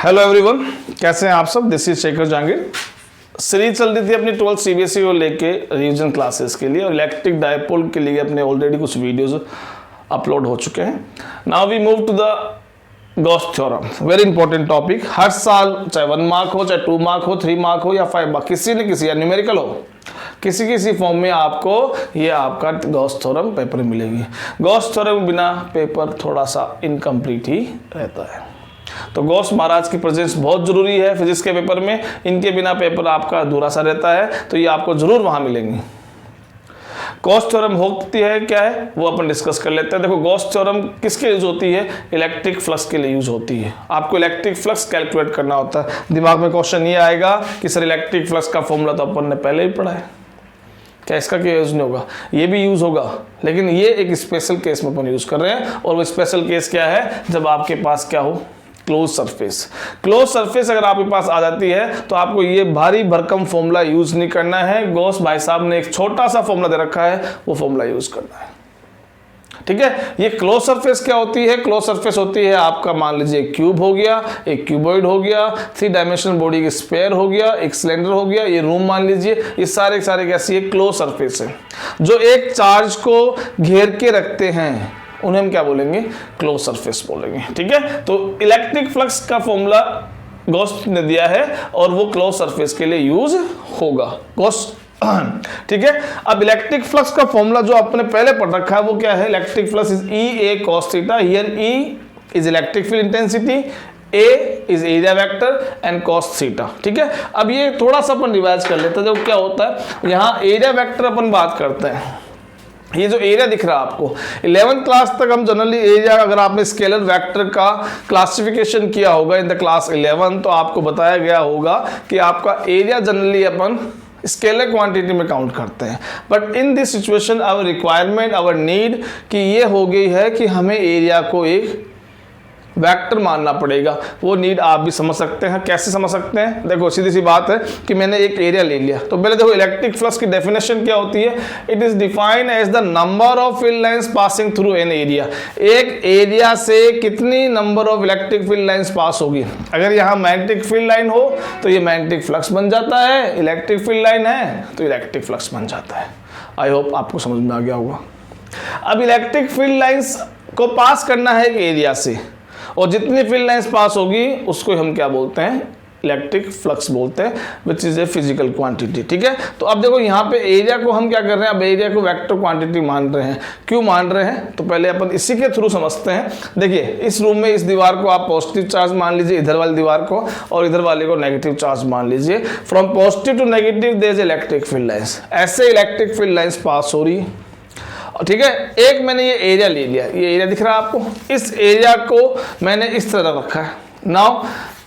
Hello everyone, कैसे हैं आप सब। This is Shekhar Jahangir. Series चल रही थी अपनी 12th सीबीएसई को लेके रिवीजन क्लासेस के लिए, और इलेक्ट्रिक डायपोल के लिए अपने ऑलरेडी कुछ वीडियोस अपलोड हो चुके हैं। Now we move to the Gauss theorem, very important topic. हर साल चाहे 1 मार्क हो, चाहे 2 मार्क हो, 3 मार्क हो या 5 मार्क, किसी न किसी या न्यूमेरिकल हो, किसी फॉर्म में आपको ये आपका गॉस थ्योरम पेपर में मिलेगी। गॉस थ्योरम बिना पेपर थोड़ा सा इनकम्प्लीट ही रहता है। तो गॉस महाराज की प्रेजेंस बहुत जरूरी है फिजिक्स के पेपर में। इनके बिना पेपर आपका अधूरा सा रहता है, तो ये आपको जरूर वहां मिलेंगी। गॉस थ्योरम होती है क्या है वो अपन डिस्कस कर लेते हैं। देखो, गॉस थ्योरम किसके यूज होती है? इलेक्ट्रिक फ्लक्स के लिए यूज होती है। आपको इलेक्ट्रिक फ्लक्स कैलकुलेट करना होता है। दिमाग में क्वेश्चन ये आएगा कि सर इलेक्ट्रिक फ्लक्स का फॉर्मूला तो अपन ने पहले ही पढ़ा है, क्या इसका क्या यूज नहीं होगा? ये भी यूज होगा, लेकिन ये एक स्पेशल केस में अपन यूज कर रहे हैं। और वो स्पेशल केस क्या है? जब आपके पास क्या हो, क्लोज सरफेस। क्लोज सरफेस अगर आपके पास आ जाती है तो आपको ये भारी भरकम फॉर्मूला यूज नहीं करना है। गॉस भाई साहब ने एक छोटा सा फॉर्मूला दे रखा है, वो फॉर्मूला यूज करना है। ठीक है। ये क्लोज सरफेस क्या होती है? क्लोज सरफेस होती है आपका, मान लीजिए एक क्यूब हो गया, एक क्यूबॉइड हो गया, 3 डायमेंशनल बॉडी की स्फीयर हो गया, एक सिलेंडर हो गया, ये रूम मान लीजिए। ये सारे कैसी है? क्लोज सरफेस है, जो एक चार्ज को घेर के रखते हैं, उन्हें हम क्या बोलेंगे? क्लोज सरफेस बोलेंगे। ठीक है। तो इलेक्ट्रिक फ्लक्स का फॉर्मूला गॉस ने दिया है और वो क्लोज सरफेस के लिए यूज होगा। गॉस ठीक है। अब इलेक्ट्रिक फ्लक्स का फॉर्मूला जो आपने पहले पढ़ रखा है वो क्या है? Electric flux is E A cos theta. Here E is electric field intensity, A is area vector and cos theta. ठीक है। अब ये थोड़ा सा अपन रिवाइज कर लेते हैं। जो क्या होता है, यहाँ एरिया वेक्टर अपन बात करते हैं। ये जो एरिया दिख रहा है आपको, 11th क्लास तक हम जनरली एरिया, अगर आपने स्केलर वेक्टर का क्लासिफिकेशन किया होगा इन द क्लास 11, तो आपको बताया गया होगा कि आपका एरिया जनरली अपन स्केलर क्वांटिटी में काउंट करते हैं। But in this situation our requirement, our need कि ये हो गई है कि हमें एरिया को एक वेक्टर मानना पड़ेगा। वो नीड आप भी समझ सकते हैं। कैसे समझ सकते हैं? देखो, सीधी सी बात है कि मैंने एक एरिया ले लिया, तो पहले देखो इलेक्ट्रिक फ्लक्स की डेफिनेशन क्या होती है? It is defined as the number of field lines passing through an area. एक एरिया से कितनी number of electric field lines pass होगी। अगर यहाँ मैग्नेटिक फील्ड लाइन हो तो ये मैग्नेटिक फ्लक्स बन जाता है, इलेक्ट्रिक फील्ड लाइन है तो इलेक्ट्रिक फ्लक्स बन जाता है। आई होप आपको समझ में आ गया होगा। अब इलेक्ट्रिक फील्ड लाइंस को पास करना है एक एरिया से, और जितनी फील्ड लाइंस पास होगी उसको हम क्या बोलते हैं? इलेक्ट्रिक फ्लक्स बोलते हैं, which is a physical quantity. ठीक है। तो अब देखो यहाँ पे एरिया को हम क्या कर रहे हैं? अब एरिया को वेक्टर क्वांटिटी मान रहे हैं। क्यों मान रहे हैं? तो पहले अपन इसी के थ्रू समझते हैं। देखिए, इस रूम में इस दीवार को आप पॉजिटिव चार्ज मान लीजिए, इधर वाली दीवार को, और इधर वाले को नेगेटिव चार्ज मान लीजिए। From positive to negative there is electric field lines. ऐसे इलेक्ट्रिक फील्ड लाइंस पास हो रही है। ठीक है। एक मैंने ये एरिया ले लिया, ये एरिया दिख रहा है आपको। इस एरिया को मैंने इस तरह रखा है। Now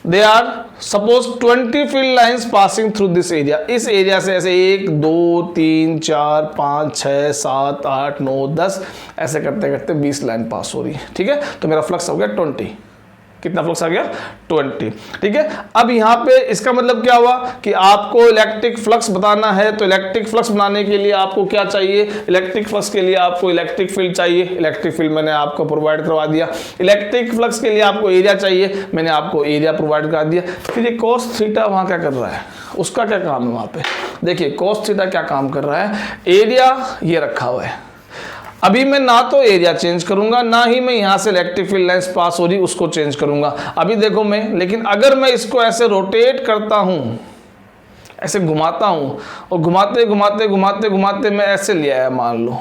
they are suppose 20 field lines passing through this area. इस एरिया से ऐसे 1 2 3 4 5 6 7 8 9 10 ऐसे करते करते 20 लाइन पास हो रही है। ठीक है। तो मेरा फ्लक्स हो गया 20। कितना फ्लक्स आ गया? 20। ठीक है। अब यहाँ पे इसका मतलब क्या हुआ कि आपको इलेक्ट्रिक फ्लक्स बताना है, तो इलेक्ट्रिक फ्लक्स बनाने के लिए आपको क्या चाहिए? इलेक्ट्रिक फ्लक्स के लिए आपको इलेक्ट्रिक फील्ड चाहिए। इलेक्ट्रिक फील्ड मैंने आपको प्रोवाइड करवा दिया। इलेक्ट्रिक फ्लक्स के लिए आपको एरिया चाहिए, मैंने आपको एरिया प्रोवाइड करा दिया। फिर ये cos थीटा वहाँ क्या कर रहा है? उसका क्या काम है वहाँ पे? देखिए, cos थीटा क्या काम कर रहा है? एरिया ये रखा हुआ है। अभी मैं ना तो एरिया चेंज करूंगा, ना ही मैं यहां से इलेक्ट्रिक फील्ड लाइंस पास हो रही उसको चेंज करूंगा। अभी देखो मैं, लेकिन अगर मैं इसको ऐसे रोटेट करता हूं, ऐसे घुमाता हूं, और घुमाते घुमाते घुमाते घुमाते मैं ऐसे ले आया, मान लो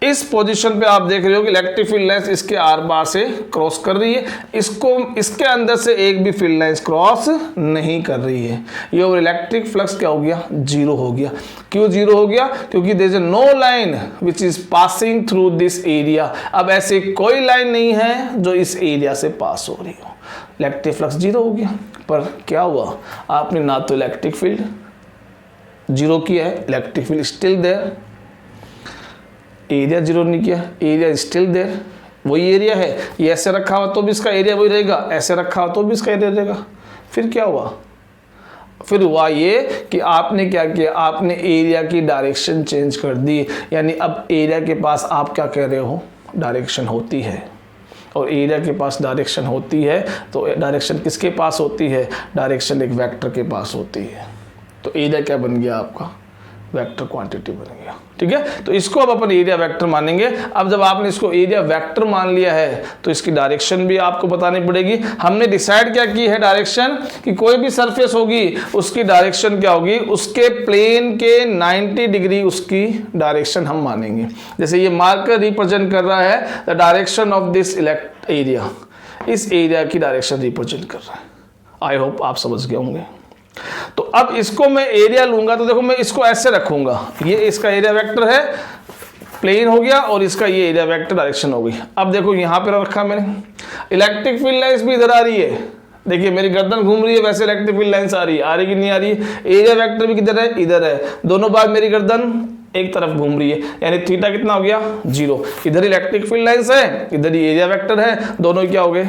इस पोजीशन पे आप देख रहे हो कि इलेक्ट्रिक फील्ड लाइंस इसके आर पार से क्रॉस कर रही है, इसको इसके अंदर से एक भी फील्ड लाइंस क्रॉस नहीं कर रही है। ये और इलेक्ट्रिक फ्लक्स क्या हो गया? जीरो हो गया। क्यों जीरो हो गया? क्योंकि there is no line which is passing through this area. अब ऐसी कोई लाइन नहीं है जो इस एरिया से पास हो रही हो, इलेक्ट्रिक फ्लक्स जीरो हो गया। पर क्या हुआ? आपने ना तो इलेक्ट्रिक फील्ड जीरो किया है, electric field still there, area zero नहीं किया, एरिया स्टिल देयर, वही एरिया है। ये ऐसे रखा हुआ तो भी इसका एरिया वही रहेगा, ऐसे रखा हुआ तो भी इसका एरिया रहेगा। फिर क्या हुआ? फिर हुआ ये कि आपने क्या किया? आपने एरिया की डायरेक्शन चेंज कर दी। यानी अब एरिया के पास आप क्या कह रहे हो? डायरेक्शन होती है। और एरिया के पास डायरेक्शन होती है, तो डायरेक्शन किसके पास होती है? डायरेक्शन एक वेक्टर के पास होती है। तो एरिया क्या बन गया आपका? वेक्टर क्वांटिटी बन गया। ठीक है, तो इसको अब अपन एरिया वेक्टर मानेंगे। अब जब आपने इसको एरिया वेक्टर मान लिया है तो इसकी डायरेक्शन भी आपको बतानी पड़ेगी। हमने डिसाइड क्या की है डायरेक्शन, कि कोई भी सरफेस होगी उसकी डायरेक्शन क्या होगी? उसके प्लेन के 90 डिग्री उसकी डायरेक्शन हम मानेंगे। जैसे ये मार्कर रिप्रेजेंट कर रहा है the direction of this area, इस एरिया की डायरेक्शन रिप्रेजेंट कर रहा है। आई होप आप समझ गए होंगे। तो अब इसको मैं एरिया लूंगा तो देखो मैं इसको ऐसे रखूंगा, ये इसका एरिया वेक्टर है, प्लेन हो गया, और इसका ये एरिया वेक्टर डायरेक्शन हो गई। अब देखो यहां पे रखा मैंने, इलेक्ट्रिक फील्ड लाइंस भी इधर आ रही है, देखिए मेरी गर्दन घूम रही है, वैसे इलेक्ट्रिक फील्ड लाइंस आ रही है कि नहीं आ रही है? एरिया वेक्टर भी किधर है? इधर है। दोनों बार मेरी गर्दन एक तरफ घूम रही है, यानी थीटा कितना हो गया? 0। इधर इलेक्ट्रिक फील्ड लाइंस है, इधर ही एरिया वेक्टर है, दोनों क्या हो गए?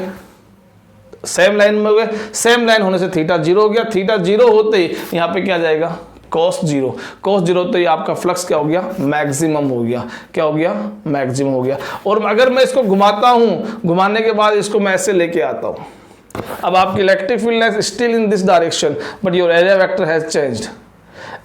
सेम लाइन में हो गए। सेम लाइन होने से थीटा 0 हो गया। थीटा 0 होते ही यहाँ पे क्या जाएगा? cos 0। cos 0 तो ये आपका फ्लक्स क्या हो गया? मैक्सिमम हो गया। क्या हो गया? मैक्सिमम हो गया। और अगर मैं इसको घुमाता हूँ, घुमाने के बाद इसको मैं ऐसे लेके आता हूँ, अब आपकी electric field lines still in this direction but your area vector has changed.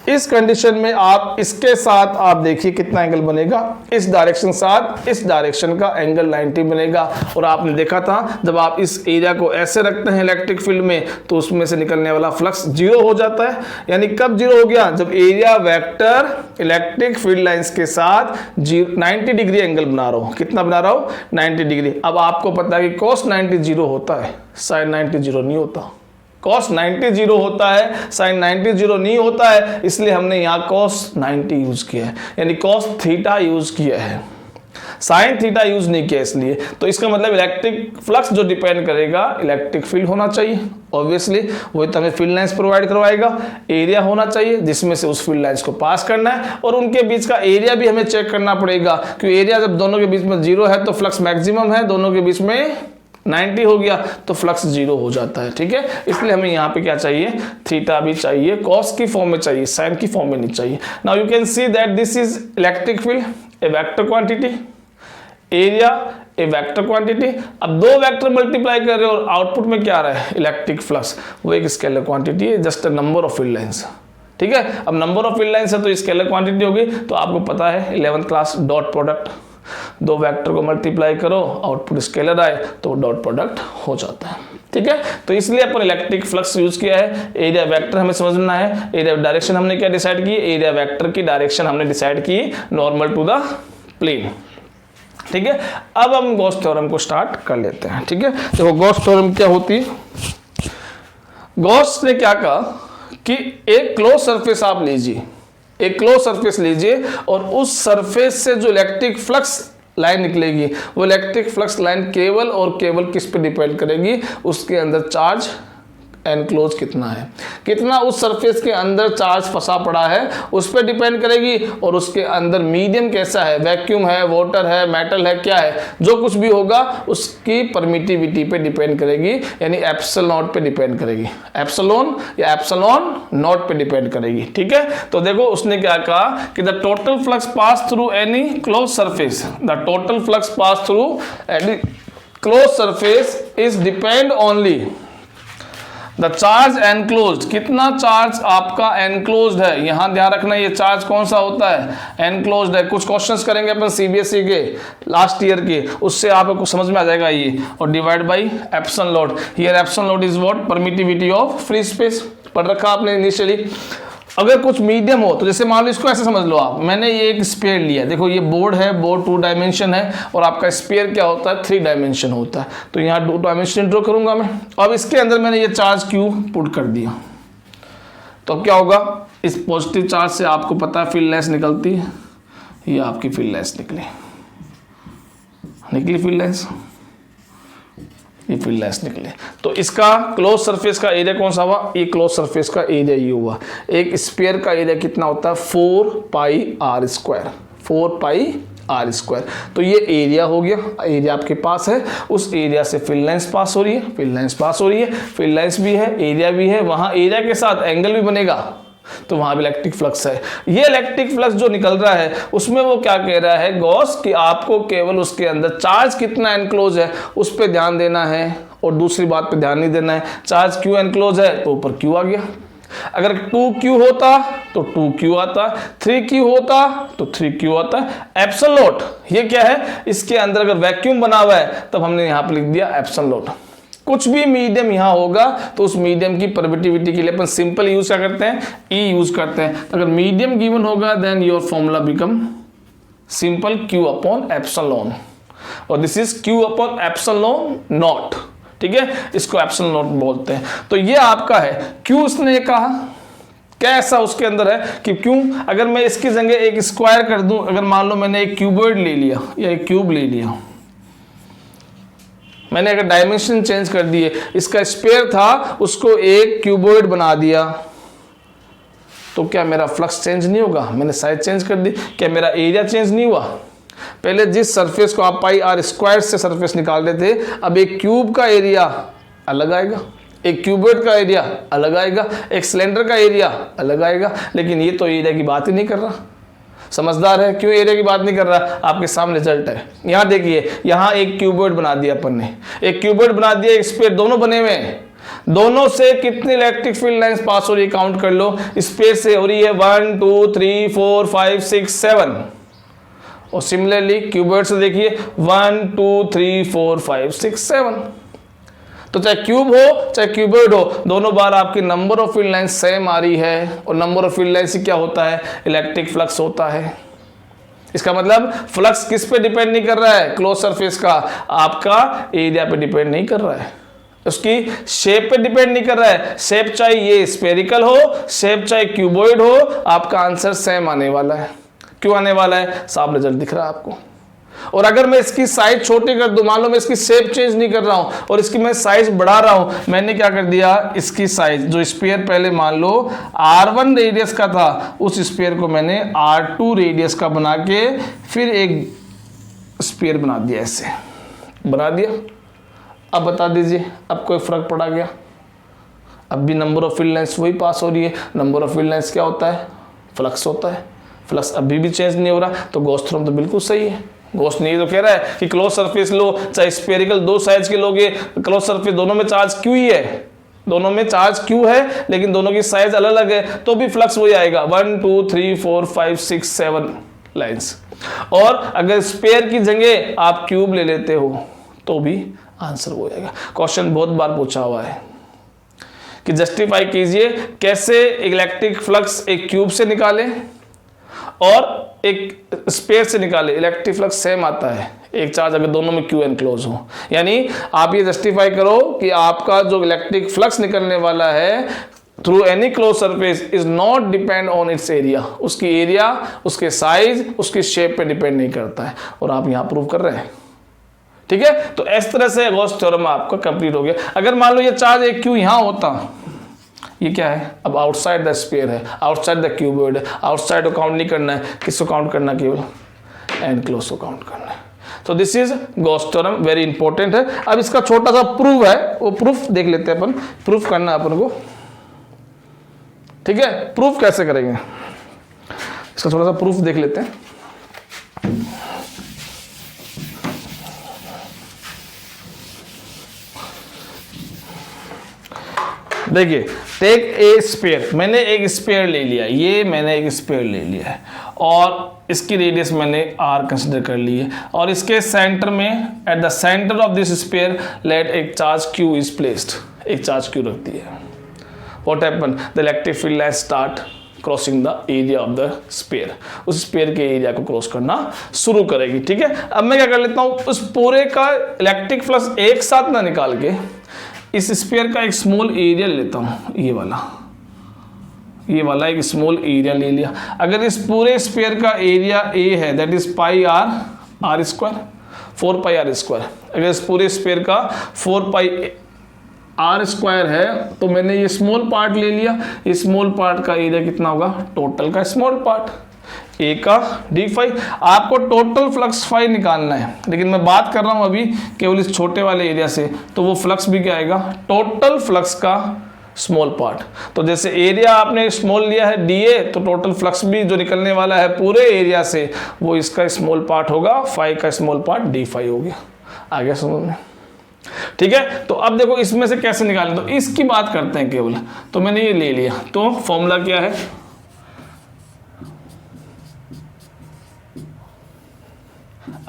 इस कंडीशन में आप इसके साथ आप देखिए कितना एंगल बनेगा, इस डायरेक्शन साथ इस डायरेक्शन का एंगल 90 बनेगा। और आपने देखा था जब आप इस एरिया को ऐसे रखते हैं इलेक्ट्रिक फील्ड में तो उसमें से निकलने वाला फ्लक्स 0 हो जाता है। यानी कब 0 हो गया? जब area vector electric field lines के साथ 90 डिग्री एंगल बना रहा हो। कितना बना रहा हो? 90 डिग्री। अब आपको पता है कि cos 90 0 होता है, sin 90 0 नहीं होता। cos 90 0 होता है, sin 90 0 नहीं होता है, इसलिए हमने यहाँ cos 90 यूज किया है, यानी cos थीटा यूज किया है, sin थीटा यूज नहीं किया। इसलिए तो इसका मतलब इलेक्ट्रिक फ्लक्स जो डिपेंड करेगा इलेक्ट्रिक फील्ड होना चाहिए, ऑब्वियसली वही तो हमें फील्ड लाइंस प्रोवाइड करवाएगा। एरिया होना चाहिए जिसमें से उस फील्ड लाइंस को पास करना है, और उनके बीच का एरिया भी हमें चेक करना पड़ेगा, क्योंकि एरिया जब दोनों के बीच में 0 है तो फ्लक्स मैक्सिमम है, दोनों के बीच में 90 हो गया तो फ्लक्स 0 हो जाता है। ठीक है, इसलिए हमें यहाँ पे क्या चाहिए? थीटा भी चाहिए, कॉस की फॉर्म में चाहिए, साइन की फॉर्म में नहीं चाहिए। Now you can see that this is electric field, A vector quantity, area A vector quantity. अब दो वेक्टर मल्टीप्लाई कर रहे हो और आउटपुट में क्या आ रहा है? Electric flux. वो एक स्केलर क्वांटिटी है, just a number of field lines. ठीक है, अब नंबर ऑफ फील्ड लाइंस है तो स्केलर क्वांटिटी होगी। तो आपको पता है 11th क्लास डॉट प्रोडक्ट, दो वेक्टर को मल्टीप्लाई करो आउटपुट स्केलर आए तो डॉट प्रोडक्ट हो जाता है। ठीक है, तो इसलिए अपन इलेक्ट्रिक फ्लक्स यूज किया है। एरिया वेक्टर हमें समझना है, एरिया डायरेक्शन हमने क्या डिसाइड की? एरिया वेक्टर की डायरेक्शन हमने डिसाइड की नॉर्मल टू द प्लेन। ठीक है, अब हम गॉस थ्योरम को स्टार्ट कर लेते हैं। ठीक है, देखो गॉस थ्योरम क्या होती है। गॉस ने क्या कहा कि एक क्लोज सरफेस आप लीजिए, एक क्लोज सरफेस लीजिए और उस सरफेस से जो इलेक्ट्रिक फ्लक्स लाइन निकलेगी वो इलेक्ट्रिक फ्लक्स लाइन केवल और केवल किस पे डिपेंड करेगी? उसके अंदर चार्ज एनक्लोज कितना है, कितना उस सरफेस के अंदर चार्ज फंसा पड़ा है उस पर डिपेंड करेगी, और उसके अंदर मीडियम कैसा है, वैक्यूम है, वाटर है, मेटल है, क्या है, जो कुछ भी होगा उसकी परमिटिविटी पे डिपेंड करेगी, यानी एप्सिलॉन नॉट पे डिपेंड करेगी, एप्सिलॉन या एप्सिलॉन नॉट पे डिपेंड करेगी। ठीक है, तो देखो उसने क्या कहा कि the total flux pass through any close surface, the total flux pass through any close surface is depend only the charge enclosed, कितना चार्ज आपका एनक्लोज्ड है। यहां ध्यान रखना ये चार्ज कौन सा होता है? एनक्लोज्ड है। कुछ क्वेश्चंस करेंगे अपन सीबीएसई के लास्ट ईयर के, उससे आपको समझ में आ जाएगा ये। और divide by epsilon not, here epsilon not is what? Permittivity of free space. पढ़ रखा आपने इनिशियली। अगर कुछ मीडियम हो तो जैसे मान लो इसको ऐसे समझ लो आप, मैंने ये एक स्फीयर लिया, देखो ये बोर्ड है, बोर्ड 2 डायमेंशन है और आपका स्फीयर क्या होता है? 3 डायमेंशन होता है। तो यहाँ 2 डायमेंशन ड्रॉ करूंगा मैं। अब इसके अंदर मैंने ये चार्ज क्यू पुट कर दिया, तो अब क्या होगा? इस पॉजिटिव चार्ज से आपको पता है फील्ड लाइंस निकलती है, ये आपकी फील्ड लाइंस निकली फील्ड लाइंस, ये फील्ड लाइंस निकले। तो इसका क्लोज सरफेस का एरिया कौन सा हुआ? ये क्लोज सरफेस का एरिया ये हुआ। एक स्फीयर का एरिया कितना होता है? 4 pi r square, 4 pi r square. तो ये एरिया हो गया, एरिया आपके पास है, उस एरिया से फील्ड लाइंस पास हो रही है, फील्ड लाइंस पास हो रही है, फील्ड लाइंस भी है, एरिया भी है, वहां एरिया के साथ एंगल भी बनेगा। तो वहां भी इलेक्ट्रिक फ्लक्स है। ये इलेक्ट्रिक फ्लक्स जो निकल रहा है उसमें वो क्या कह रहा है गॉस कि आपको केवल उसके अंदर चार्ज कितना एनक्लोज है उस पर ध्यान देना है और दूसरी बात पे ध्यान नहीं देना है। चार्ज क्यू एनक्लोज है तो ऊपर क्यू आ गया, अगर 2q होता तो 2q आता, 3q होता तो 3q आता। एप्सिलॉन नॉट ये क्या है, इसके अंदर अगर वैक्यूम बना हुआ है तब हमने यहां पर लिख दिया एप्सिलॉन नॉट। कुछ भी मीडियम यहां होगा तो उस मीडियम की परमिटिविटी के लिए अपन सिंपल यूज क्या करते हैं, ई यूज करते हैं। अगर मीडियम गिवन होगा then your formula become simple q upon epsilon और this is q upon epsilon naught. ठीक है, इसको एप्सिलॉन नॉट बोलते हैं। तो ये आपका है क्यों उसने कहा, क्या ऐसा उसके अंदर है कि क्यों, अगर मैं इसकी जगह एक स्क्वायर कर दूं, अगर मान लो मैंने एक क्यूबॉइड ले लिया या एक क्यूब ले लिया, मैंने अगर डायमेंशन चेंज कर दिए, इसका स्फीयर था उसको एक क्यूबॉइड बना दिया, तो क्या मेरा फ्लक्स चेंज नहीं होगा? मैंने साइज चेंज कर दी, क्या मेरा एरिया चेंज नहीं हुआ? पहले जिस सरफेस को आप पाई आर स्क्वायर से सरफेस निकाल रहे थे, अब एक क्यूब का एरिया अलग आएगा, एक क्यूबॉइड का एरिया अलग आएगा, एक सिलेंडर का एरिया अलग आएगा। लेकिन ये तो एरिया की बात ही नहीं कर रहा। समझदार है, क्यों एरिया की बात नहीं कर रहा? आपके सामने रिजल्ट है। यहाँ देखिए, यहाँ एक क्यूबॉइड बना दिया अपन ने, एक क्यूबॉइड बना दिया, एक स्फीयर, दोनों बने हुए हैं। दोनों से कितनी इलेक्ट्रिक फील्ड लाइंस पास हो रही है काउंट कर लो। स्फीयर से हो रही है 1 2 3 4 5 6 7 और सिमिलरली क्यूबॉइड से देखिए 1 2 3 4 5 6 7। तो चाहे क्यूब हो चाहे क्यूबॉइड हो, दोनों बार आपकी number of field lines same आ रही है और नंबर ऑफ फील्ड लाइंस क्या होता है, इलेक्ट्रिक फ्लक्स होता है। इसका मतलब फ्लक्स किस पे डिपेंड नहीं कर रहा है, क्लोज सरफेस का, आपका एरिया पे डिपेंड नहीं कर रहा है, उसकी शेप पे डिपेंड नहीं कर रहा है। शेप चाहे ये स्फेरिकल हो, शेप चाहे क्यूबॉइड हो, आपका आंसर सेम आने वाला है। क्यों आने वाला है? साफ रिजल्ट दिख रहा है आपको। और अगर मैं इसकी साइज छोटी कर दूं, मान लो मैं इसकी शेप चेंज नहीं कर रहा हूं और इसकी मैं साइज बढ़ा रहा हूं, मैंने क्या कर दिया, इसकी साइज जो स्फीयर पहले मान लो R1 रेडियस का था, उस स्फीयर को मैंने R2 रेडियस का बना के फिर एक स्फीयर बना दिया, ऐसे बना दिया। अब बता दीजिए, अब कोई फर्क पड़ा गया? अब भी नंबर ऑफ फील्ड लाइंस वही पास हो रही है। नंबर ऑफ फील्ड लाइंस क्या होता है? फ्लक्स होता है। फ्लक्स अभी भी चेंज नहीं हो रहा, तो गॉस थ्योरम तो बिल्कुल सही है। गॉस ने तो कह रहा है कि क्लोज सरफेस लो चाहे स्फेरिकल, दो साइज के लोगे, क्लोज सरफेस दोनों में चार्ज क्यू ही है, दोनों में चार्ज क्यू है, लेकिन दोनों की साइज अलग अलग है, तो भी फ्लक्स वही आएगा 1 2 3 4 5 6 7 लाइंस। और अगर स्पेयर की जगह आप क्यूब ले लेते हो तो भी आंसर हो जाएगा। क्वेश्चन बहुत बार पूछा हुआ है कि जस्टिफाई कीजिए कैसे इलेक्ट्रिक फ्लक्स एक क्यूब से निकाले और एक स्पेयर से निकाले, इलेक्ट्रिक फ्लक्स सेम आता है, एक चार्ज अगर दोनों में क्यू एनक्लोज हो। यानी आप ये जस्टिफाई करो कि आपका जो इलेक्ट्रिक फ्लक्स निकलने वाला है through any close surface is not depend on it's area, उसकी एरिया, उसके साइज, उसकी शेप पे डिपेंड नहीं करता है, और आप यहां प्रूव कर रहे हैं। ठीक है, तो इस तरह से गॉस थ्योरम आपका कंप्लीट हो गया। अगर मान लो ये चार्ज एक क्यू यहां होता, ये क्या है, अब आउटसाइड द स्फीयर है, आउटसाइड द क्यूबॉइड है, आउटसाइड को काउंट नहीं करना है, किसको काउंट करना, केवल एनक्लोज को काउंट करना है। तो this is Gauss theorem, very important है। अब इसका छोटा सा प्रूफ है, वो प्रूफ देख लेते हैं अपन, प्रूफ करना है अपन को। ठीक है, प्रूफ कैसे करेंगे, इसका थोड़ा सा प्रूफ देख लेते हैं। देखिए, टेक ए स्फीयर, मैंने एक स्फीयर ले लिया, ये मैंने एक स्फीयर ले लिया है और इसकी रेडियस मैंने r कंसिडर कर ली है, और इसके सेंटर में, at the centre of this sphere let एक चार्ज q इज प्लेस्ड, एक चार्ज q रख दिया। What happen, the electric field line start crossing the area of the sphere, उस स्फीयर के एरिया को क्रॉस करना शुरू करेगी। ठीक है, अब मैं क्या कर लेता हूं, उस पूरे का इलेक्ट्रिक फ्लक्स एक साथ ना निकाल के इस स्फीयर का एक स्मॉल एरिया ले लेता हूं, ये वाला एक स्मॉल एरिया ले लिया। अगर इस पूरे स्फीयर का एरिया a है, that is pi r square, 4 pi r square. अगर इस पूरे स्फीयर का 4 पाई r स्क्वायर है, तो मैंने ये स्मॉल पार्ट ले लिया, इस स्मॉल पार्ट का एरिया कितना होगा, टोटल का स्मॉल पार्ट a का d फाई। आपको टोटल फ्लक्स फाई निकालना है, लेकिन मैं बात कर रहा हूं अभी केवल इस छोटे वाले एरिया से, तो वो फ्लक्स भी क्या आएगा, टोटल फ्लक्स का स्मॉल पार्ट। तो जैसे एरिया आपने स्मॉल लिया है डीए, तो टोटल फ्लक्स भी जो निकलने वाला है पूरे एरिया से वो इसका स्मॉल पार्ट होगा, फाई का स्मॉल पार्ट डी फाई हो गया। आ गया समझ में? ठीक है, तो अब देखो इसमें से कैसे निकालें, तो इसकी बात करते हैं केवल। तो मैंने ये ले लिया, तो फॉर्मूला क्या है,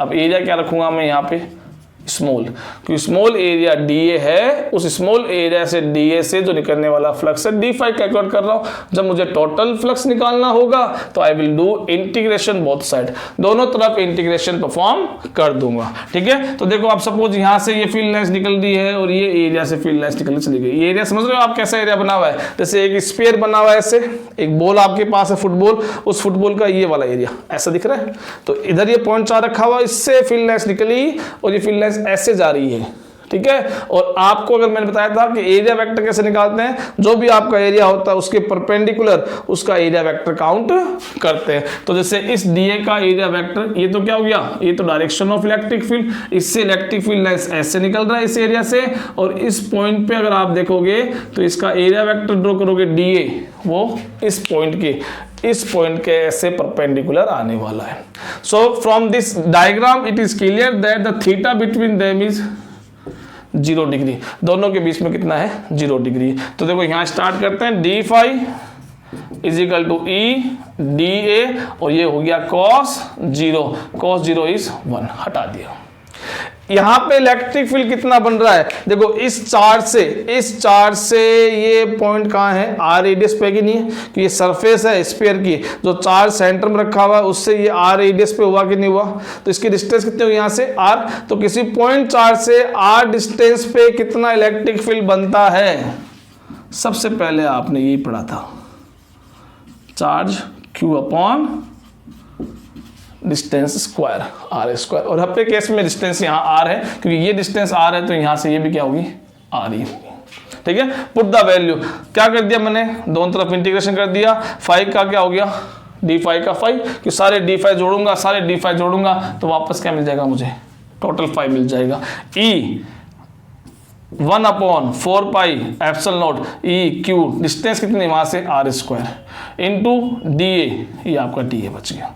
अब एरिया क्या रखूंगा मैं यहाँ पे, स्मॉल, क्योंकि स्मॉल एरिया डीए है, उस स्मॉल एरिया से डीए से जो निकलने वाला फ्लक्स है डी फाई कैलकुलेट कर रहा हूं। जब मुझे टोटल फ्लक्स निकालना होगा तो I will do integration both side, दोनों तरफ इंटीग्रेशन परफॉर्म कर दूंगा। ठीक है, तो देखो आप सपोज यहां से ये फील्ड लाइंस निकल रही है और ये एरिया से फील्ड लाइंस निकल चली गई। एरिया समझ रहे हो आप कैसा एरिया बना हुआ है, जैसे एक स्फीयर बना हुआ है, ऐसे एक बॉल आपके पास है फुटबॉल, उस फुटबॉल का ये वाला एरिया ऐसा दिख रहा है, तो इधर ये पॉइंट 4 रखा हुआ, इससे फील्ड लाइंस निकली और ये फील्ड लाइंस ऐसे जा रही है। ठीक है, और आपको अगर मैंने बताया था कि एरिया वेक्टर कैसे निकालते हैं, जो भी आपका एरिया होता है उसके परपेंडिकुलर उसका एरिया वेक्टर काउंट करते हैं। तो जैसे इस डीए का एरिया वेक्टर, ये तो क्या हो गया, ये तो डायरेक्शन ऑफ इलेक्ट्रिक फील्ड, इससे इलेक्ट्रिक फील्ड लाइंस ऐसे निकल रहा है इस एरिया से, और इस पॉइंट पे अगर आप देखोगे तो इसका एरिया वेक्टर ड्रॉ करोगे डीए, वो इस पॉइंट के ऐसे परपेंडिकुलर आने वाला है। So from this diagram it is clear that the theta between them is 0 degree, दोनों के बीच में कितना है, 0 डिग्री। तो देखो यहां स्टार्ट करते हैं, d phi is equal to E d A, और ये हो गया cos 0 इज 1, हटा दिया। यहां पे इलेक्ट्रिक फील्ड कितना बन रहा है, देखो इस चार्ज से ये पॉइंट कहां है, आर रेडियस पे कि नहीं है, कि ये सरफेस है स्फीयर की, जो चार्ज सेंटर में रखा हुआ है उससे ये आर रेडियस पे हुआ कि नहीं हुआ, तो इसकी डिस्टेंस कितनी हुई यहां से आर, तो किसी पॉइंट चार्ज से आर डिस्टेंस पे कितना इलेक्ट्रिक फील्ड बनता है, सबसे पहले आपने यही पढ़ा था, charge q upon distance square, r square, और हर केस में डिस्टेंस यहाँ आर है, क्योंकि ये डिस्टेंस आर है तो यहाँ से ये भी क्या होगी, आर ही होगी। ठीक है, पुट द वैल्यू, क्या कर दिया मैंने, दोनों तरफ इंटीग्रेशन कर दिया, फाई का क्या हो गया, डी फाई का फाई, कि सारे डी फाई जोड़ूंगा तो वापस क्या मिल जाएगा मुझे, टोटल फाई मिल जाएगा। E 1/4 pi epsilon naught E q, distance कितनी वहां से r square into d A, ये आपका डी ए बच गया।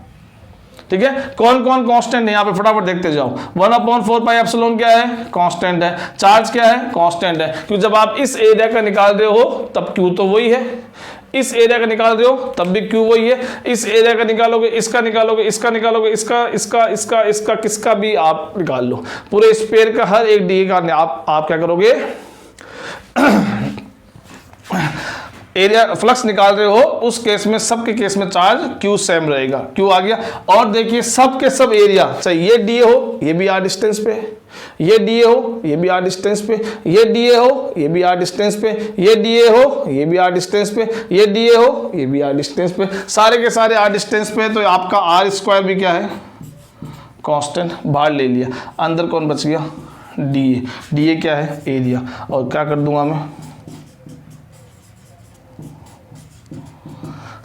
ठीक है, कौन कौन कांस्टेंट है यहाँ पे फटाफट देखते जाओ। 1/4 पाई एप्सिलॉन क्या है, कांस्टेंट है, चार्ज क्या है, कांस्टेंट है, क्योंकि जब आप इस एरिया का निकाल रहे हो तब क्यू तो वही है, इस एरिया का निकाल रहे हो तब भी क्यू वही है, इस एरिया का निकालोगे, इसका निकालोगे, इसका किसका भी आप निकाल लो, पूरे स्फीयर का हर एक डी का आप क्या करोगे, एरिया फ्लक्स निकाल रहे हो, उस केस में सबके केस में चार्ज क्यू सेम रहेगा, क्यू आ गया। और देखिए सब के सब एरिया, चाहे ये डीए हो ये भी आर डिस्टेंस पे, ये डीए हो ये भी आर डिस्टेंस पे, ये डीए हो ये भी आर डिस्टेंस पे, ये डीए हो ये भी आर डिस्टेंस पे, ये डीए हो ये भी आर डिस्टेंस पे, सारे के सारे आर डिस्टेंस पे, तो आपका आर स्क्वायर भी क्या है, कांस्टेंट, बाहर ले लिया, अंदर कौन बच गया, डीए, डीए क्या है, एरिया, और क्या कर दूंगा मैं,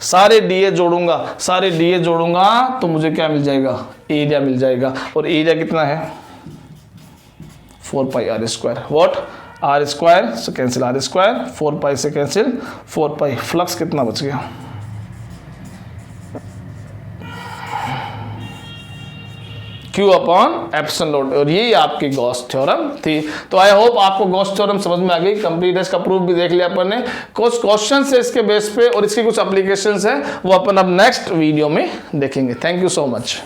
सारे डीए जोड़ूंगा तो मुझे क्या मिल जाएगा, एरिया मिल जाएगा, और एरिया कितना है 4 pi r square, what, r square से कैंसिल आर स्क्वायर, 4 पाई से कैंसिल 4 पाई, फ्लक्स कितना बच गया, Q अपॉन एप्सिलॉन नॉट, और ये आपकी गॉस थ्योरम थी। तो आई होप आपको गॉस थ्योरम समझ में आ गई, कंप्लीट है, इसका प्रूफ भी देख लिया अपन ने, कुछ क्वेश्चन है इसके बेस पे और इसकी कुछ एप्लीकेशंस है वो अपन अब नेक्स्ट वीडियो में देखेंगे। Thank you so much.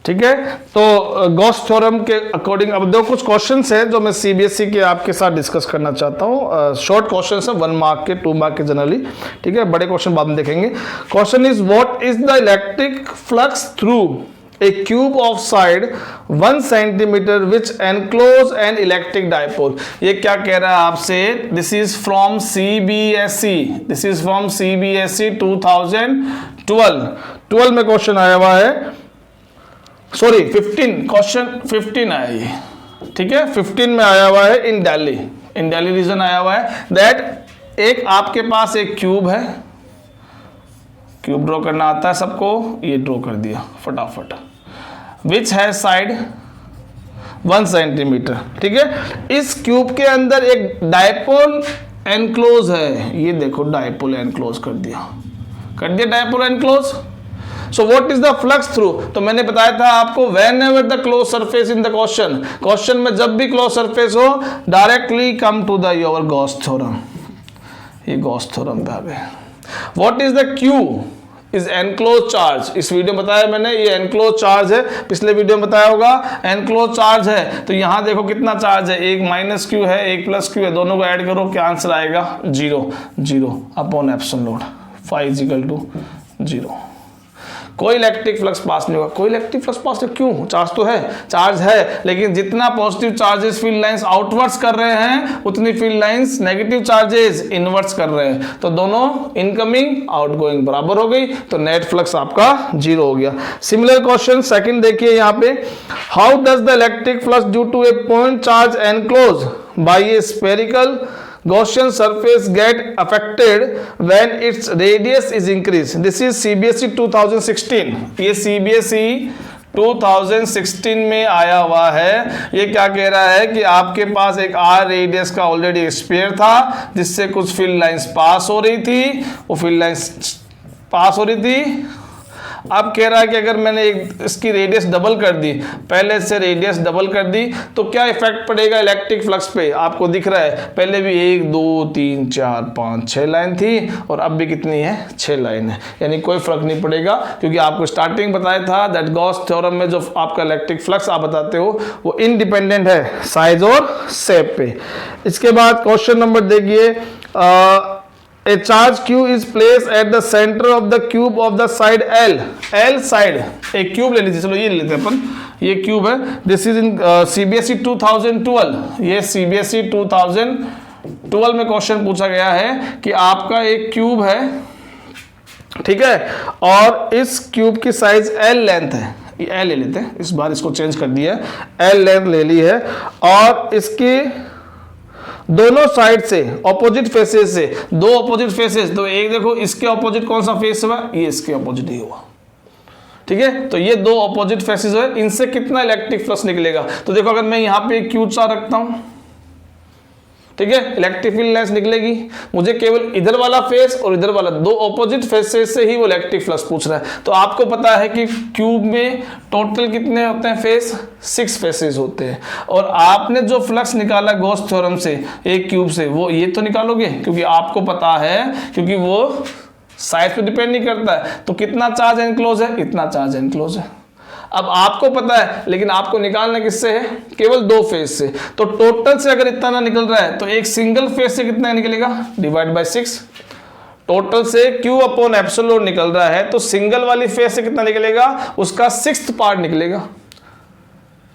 ठीक है, तो गॉस थ्योरम के अकॉर्डिंग अब दो कुछ क्वेश्चंस है जो मैं सीबीएसई के आपके साथ डिस्कस करना चाहता हूँ। शॉर्ट क्वेश्चंस है, 1 मार्क के, 2 मार्क के जनरली। ठीक है, बड़े क्वेश्चन बाद में देखेंगे। Question is what is the electric flux through a cube of side 1 centimetre which enclose an electric dipole. ये क्या कह रहा है आपसे, दिस इज फ्रॉम सीबीएसई, 2012 में क्वेश्चन आया हुआ है, सॉरी 15, क्वेश्चन 15 आया ये, ठीक है, 15 में आया हुआ है, इन दिल्ली रीजन आया हुआ है दैट एक आपके पास एक क्यूब है, क्यूब ड्रॉ करना आता है सबको, ये ड्रॉ कर दिया फटाफट, विच हैज साइड 1 सेंटीमीटर। ठीक है, इस क्यूब के अंदर एक डायपोल एनक्लोज है, ये देखो डायपोल एनक्लोज कर दिया dipole enclose. So what is the flux through, तो मैंने बताया था आपको whenever the close surface in the question में जब भी क्लोज सरफेस हो directly come to the your Gauss theorem, ये गॉस थ्योरम पे आ गए। What is the q is enclose charge, इस वीडियो में बताया मैंने, ये एनक्लोज चार्ज है, पिछले वीडियो में बताया होगा एनक्लोज चार्ज है। तो यहां देखो कितना चार्ज है, एक माइनस क्यू है एक प्लस क्यू है, दोनों को ऐड करो क्या आंसर आएगा 0 upon epsilon naught, phi is equal to 0। कोई इलेक्ट्रिक फ्लक्स पास नहीं होगा, कोई इलेक्ट्रिक फ्लक्स पास नहीं, क्यों, चार्ज है, लेकिन जितना positive charges field lines outwards कर रहे हैं उतनी field lines negative charges inverts कर रहे हैं, तो दोनों इनकमिंग आउटगोइंग बराबर हो गई, तो नेट फ्लक्स आपका 0 हो गया। सिमिलर क्वेश्चन सेकंड देखिए यहाँ पे, how does the electric flux due to a point charge enclose by a spherical Gaussian surface get affected when its radius is increased. This is CBSE 2016. ये CBSE 2016 में आया हुआ है। ये क्या कह रहा है कि आपके पास एक R रेडियस का ऑलरेडी स्फीयर था जिससे कुछ फील्ड लाइंस पास हो रही थी, वो फील्ड लाइंस पास हो रही थी। अब कह रहा है कि अगर मैंने इसकी रेडियस डबल कर दी, पहले से रेडियस डबल कर दी तो क्या इफेक्ट पड़ेगा इलेक्ट्रिक फ्लक्स पे, आपको दिख रहा है पहले भी 1 2 3 4 5 6 लाइन थी और अब भी कितनी है 6 लाइन है, यानी कोई फर्क नहीं पड़ेगा, क्योंकि आपको स्टार्टिंग बताया था दैट गॉस थ्योरम में जो आपका इलेक्ट्रिक फ्लक्स आप बताते हो वो इंडिपेंडेंट है साइज और शेप पे। इसके बाद क्वेश्चन नंबर देखिए, A charge Q is placed at the center of the cube of the side L side, एक क्यूब ले लीजिए, चलो ये लेते हैं अपन, ये क्यूब है, दिस इज इन CBSE 2012, ये CBSE 2012 में क्वेश्चन पूछा गया है कि आपका एक क्यूब है, ठीक है, और इस क्यूब की साइज L लेंथ है, ये L ले लेते हैं, इस बार इसको चेंज कर दिया है, L लेंथ ले ली है, और इसकी दोनों साइड से ऑपोजिट फेसेस से, दो ऑपोजिट फेसेस, तो एक देखो इसके ऑपोजिट कौन सा फेस हुआ, ये इसके ऑपोजिट ही हुआ, ठीक है, तो ये दो ऑपोजिट फेसेस है, इनसे कितना इलेक्ट्रिक फ्लक्स निकलेगा, तो देखो अगर मैं यहां पे क्यू चार्ज रखता हूं, ठीक है, इलेक्ट्रिक फील्ड लाइंस निकलेगी, मुझे केवल इधर वाला फेस और इधर वाला दो ऑपोजिट फेसेस से ही वो इलेक्ट्रिक फ्लक्स पूछ रहा है। तो आपको पता है कि क्यूब में टोटल कितने होते हैं फेस, 6 फेसेस होते हैं, और आपने जो फ्लक्स निकाला गॉस थ्योरम से एक क्यूब से, वो ये तो निकालोगे, क्योंकि आपको पता है, क्योंकि वो साइज पे डिपेंड नहीं करता है, तो कितना चार्ज एनक्लोज है, इतना चार्ज एनक्लोज है। अब आपको पता है, लेकिन आपको निकालना किससे है, केवल 2 फेस से, तो टोटल से अगर इतना ना निकल रहा है तो एक सिंगल फेस से कितना निकलेगा, डिवाइड बाय 6, टोटल से Q अपॉन एप्सिलॉन निकल रहा है, तो सिंगल वाली फेस से कितना निकलेगा, उसका 6th पार्ट निकलेगा,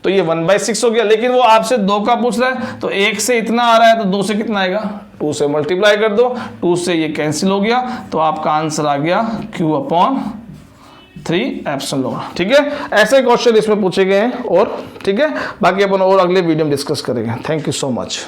तो ये 1/6 हो गया, लेकिन वो आपसे 2 का पूछ रहा है, तो 1 से इतना आ रहा है तो 2 से कितना आएगा, 2 से मल्टीप्लाई कर दो, 2 से ये कैंसिल हो गया, तो आपका आंसर आ गया Q अपॉन 3 एप्सिलॉन, ठीक है। ऐसे क्वेश्चन इसमें पूछे गए हैं, और ठीक है, बाकी अपन और अगले वीडियो में डिस्कस करेंगे। Thank you so much.